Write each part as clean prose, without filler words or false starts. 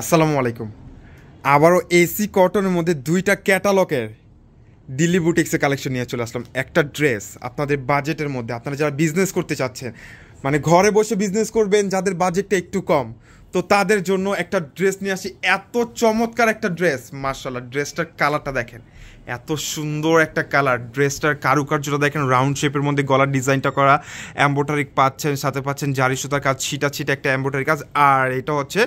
আসসালামু আলাইকুম। আবারও এসি কটনের মধ্যে দুইটা ক্যাটালগের দিল্লি বুটিক্সের কালেকশন নিয়ে চলে আসলাম। একটা ড্রেস আপনাদের বাজেটের মধ্যে, আপনারা যারা বিজনেস করতে চাচ্ছেন, মানে ঘরে বসে বিজনেস করবেন, যাদের বাজেটটা একটু কম, তো তাদের জন্য একটা ড্রেস নিয়ে আসি। এত চমৎকার একটা ড্রেস, মার্শাল্লাহ। ড্রেসটার কালারটা দেখেন, এত সুন্দর একটা কালার। ড্রেসটার কারুকার্যটা দেখেন, রাউন্ড শেপের মধ্যে গলার ডিজাইনটা করা, এমব্রয়ডারি পাচ্ছেন, সাথে পাচ্ছেন জারি সুতার কাজ, ছিটা ছিটা একটা এমব্রয়ডারি কাজ। আর এটা হচ্ছে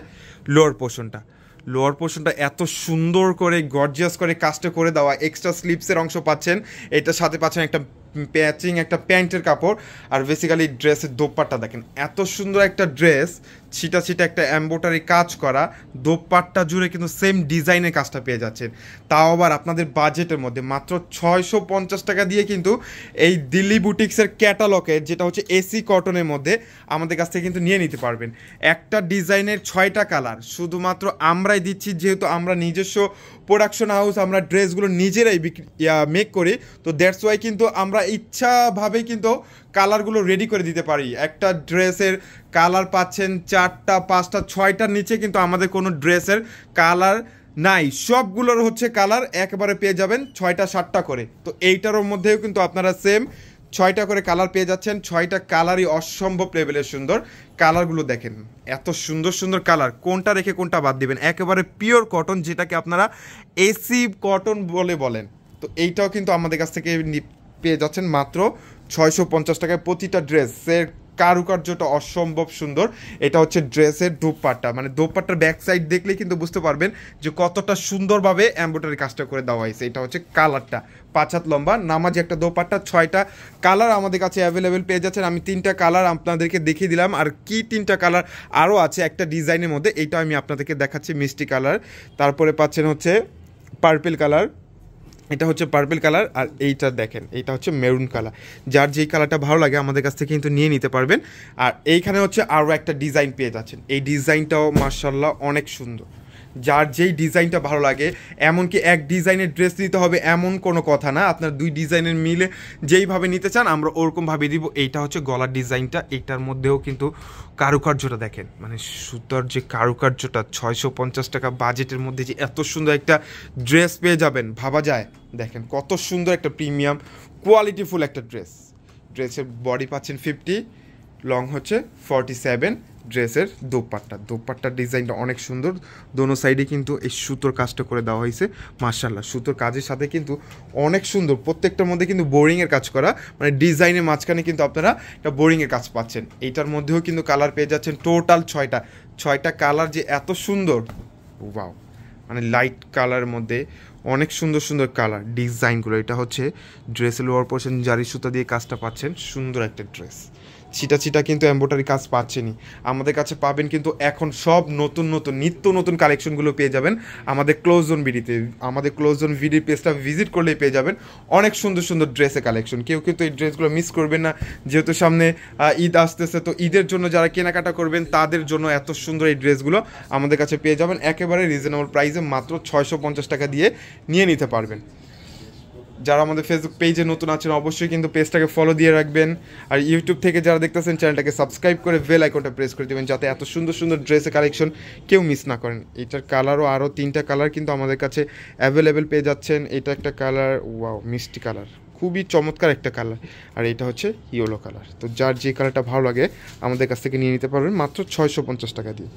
লোয়ার পোর্শনটা এত সুন্দর করে গর্জিয়াস করে কাজটা করে দেওয়া। এক্সট্রা স্লিপসের অংশ পাচ্ছেন, এটার সাথে পাচ্ছেন একটা প্যাচিং একটা প্যান্টের কাপড়। আর বেসিক্যালি ড্রেসের দোপাট্টা দেখেন, এত সুন্দর একটা ড্রেস, ছিটা ছিটা একটা এমব্রয়ডারি কাজ করা, দোপাট্টা জুড়ে কিন্তু সেম ডিজাইনের কাজটা পেয়ে যাচ্ছেন। তাও আবার আপনাদের বাজেটের মধ্যে মাত্র 650 টাকা দিয়ে কিন্তু এই দিল্লি বুটিক্সের ক্যাটালগের, যেটা হচ্ছে এসি কটনের মধ্যে, আমাদের কাছ থেকে কিন্তু নিয়ে নিতে পারবেন। একটা ডিজাইনের 6টা কালার শুধুমাত্র আমরাই দিচ্ছি, যেহেতু আমরা নিজস্ব প্রোডাকশন হাউস, আমরা ড্রেসগুলো নিজেরাই মেক করি। তো দ্যাটস ওয়াই কিন্তু আমরা ইচ্ছাভাবেই কিন্তু কালারগুলো রেডি করে দিতে পারি। একটা ড্রেসের কালার পাচ্ছেন 4টা 5টা 6টার নিচে কিন্তু আমাদের কোনো ড্রেসের কালার নাই। সবগুলোর হচ্ছে কালার একেবারে পেয়ে যাবেন 6টা 7টা করে। তো এইটারও মধ্যেও কিন্তু আপনারা সেম 6টা করে কালার পেয়ে যাচ্ছেন। 6টা কালারই অসম্ভব লেভেলের সুন্দর। কালারগুলো দেখেন, এত সুন্দর সুন্দর কালার, কোনটা রেখে কোনটা বাদ দিবেন। একেবারে পিওর কটন, যেটাকে আপনারা এসি কটন বলেন। তো এইটাও কিন্তু আমাদের কাছ থেকে পেয়ে যাচ্ছেন মাত্র 650 টাকায়। প্রতিটা ড্রেসের কারুকার্যটা অসম্ভব সুন্দর। এটা হচ্ছে ড্রেসের দোপাট্টা, মানে দোপাট্টার ব্যাক সাইড দেখলেই কিন্তু বুঝতে পারবেন যে কতটা সুন্দরভাবে এমব্রয়ডারি কাজটা করে দেওয়া হয়েছে। এটা হচ্ছে কালারটা, 5 হাত লম্বা নামাজি একটা দোপাট্টা। 6টা কালার আমাদের কাছে অ্যাভেলেবেল পেয়ে যাচ্ছেন। আমি 3টা কালার আপনাদেরকে দেখিয়ে দিলাম, আর কি 3টা কালার আরও আছে একটা ডিজাইনের মধ্যে, এইটা আমি আপনাদেরকে দেখাচ্ছি। মিষ্টি কালার, তারপরে পাচ্ছেন হচ্ছে পার্পল কালার, এটা হচ্ছে পার্পল কালার, আর এইটা দেখেন, এইটা হচ্ছে মেরুন কালার। যার যেই কালারটা ভালো লাগে আমাদের কাছ থেকে কিন্তু নিয়ে নিতে পারবেন। আর এইখানে হচ্ছে আরও একটা ডিজাইন পেয়ে যাচ্ছেন। এই ডিজাইনটাও মার্শাল্লাহ অনেক সুন্দর। যার যেই ডিজাইনটা ভালো লাগে, এমনকি এক ডিজাইনের ড্রেস নিতে হবে এমন কোনো কথা না, আপনার 2 ডিজাইনের মিলে যেইভাবে নিতে চান আমরা ওরকমভাবে দিব। এইটা হচ্ছে গলার ডিজাইনটা, এইটার মধ্যেও কিন্তু কারুকার্যটা দেখেন, মানে সুতার যে কারুকার্যটা। 650 টাকা বাজেটের মধ্যে যে এত সুন্দর একটা ড্রেস পেয়ে যাবেন ভাবা যায়। দেখেন কত সুন্দর একটা প্রিমিয়াম কোয়ালিটিফুল একটা ড্রেস। ড্রেসের বডি পাচ্ছেন 50, লং হচ্ছে 47। ড্রেসের দোপাট্টার ডিজাইনটা অনেক সুন্দর। দোনো সাইডে কিন্তু এই সুতোর কাজটা করে দেওয়া হয়েছে। মার্শাল্লাহ, সুতোর কাজের সাথে কিন্তু অনেক সুন্দর। প্রত্যেকটার মধ্যে কিন্তু বোরিংয়ের কাজ করা, মানে ডিজাইনের মাঝখানে কিন্তু আপনারা একটা বোরিংয়ের কাজ পাচ্ছেন। এইটার মধ্যেও কিন্তু কালার পেয়ে যাচ্ছেন টোটাল 6টা কালার, যে এত সুন্দর, ওয়াও। মানে লাইট কালারের মধ্যে অনেক সুন্দর সুন্দর কালার ডিজাইনগুলো। এটা হচ্ছে ড্রেসের লোয়ার পোর্শন, জারি সুতা দিয়ে কাজটা পাচ্ছেন। সুন্দর একটা ড্রেস, ছিটা ছিটা কিন্তু এমব্রয়ডারি কাজ পাচ্ছেনই। আমাদের কাছে পাবেন কিন্তু এখন সব নতুন নিত্য নতুন কালেকশনগুলো পেয়ে যাবেন আমাদের ক্লোজ জোন ভিডিতে। আমাদের ক্লোজ জোন ভিডির পেজটা ভিজিট করলেই পেয়ে যাবেন অনেক সুন্দর সুন্দর ড্রেসের কালেকশন। কেউ কিন্তু এই ড্রেসগুলো মিস করবেন না, যেহেতু সামনে ঈদ আসতেছে। তো ঈদের জন্য যারা কেনাকাটা করবেন তাদের জন্য এত সুন্দর এই ড্রেসগুলো আমাদের কাছে পেয়ে যাবেন একেবারে রিজনেবল প্রাইসে, মাত্র 650 টাকা দিয়ে নিয়ে নিতে পারবেন। যারা আমাদের ফেসবুক পেজে নতুন আছেন অবশ্যই কিন্তু পেজটাকে ফলো দিয়ে রাখবেন। আর ইউটিউব থেকে যারা দেখতেছেন চ্যানেলটাকে সাবস্ক্রাইব করে বেল আইকনটা প্রেস করে দেবেন, যাতে এত সুন্দর সুন্দর ড্রেসের কালেকশন কেউ মিস না করেন। এটার কালারও আরও 3টা কালার কিন্তু আমাদের কাছে অ্যাভেলেবেল পেয়ে যাচ্ছেন। এটা একটা কালার, ওয়াও, মিষ্টি কালার, খুবই চমৎকার একটা কালার। আর এটা হচ্ছে ইয়েলো কালার। তো যার যে কালারটা ভালো লাগে আমাদের কাছ থেকে নিয়ে নিতে পারবেন মাত্র 650 টাকা দিয়ে।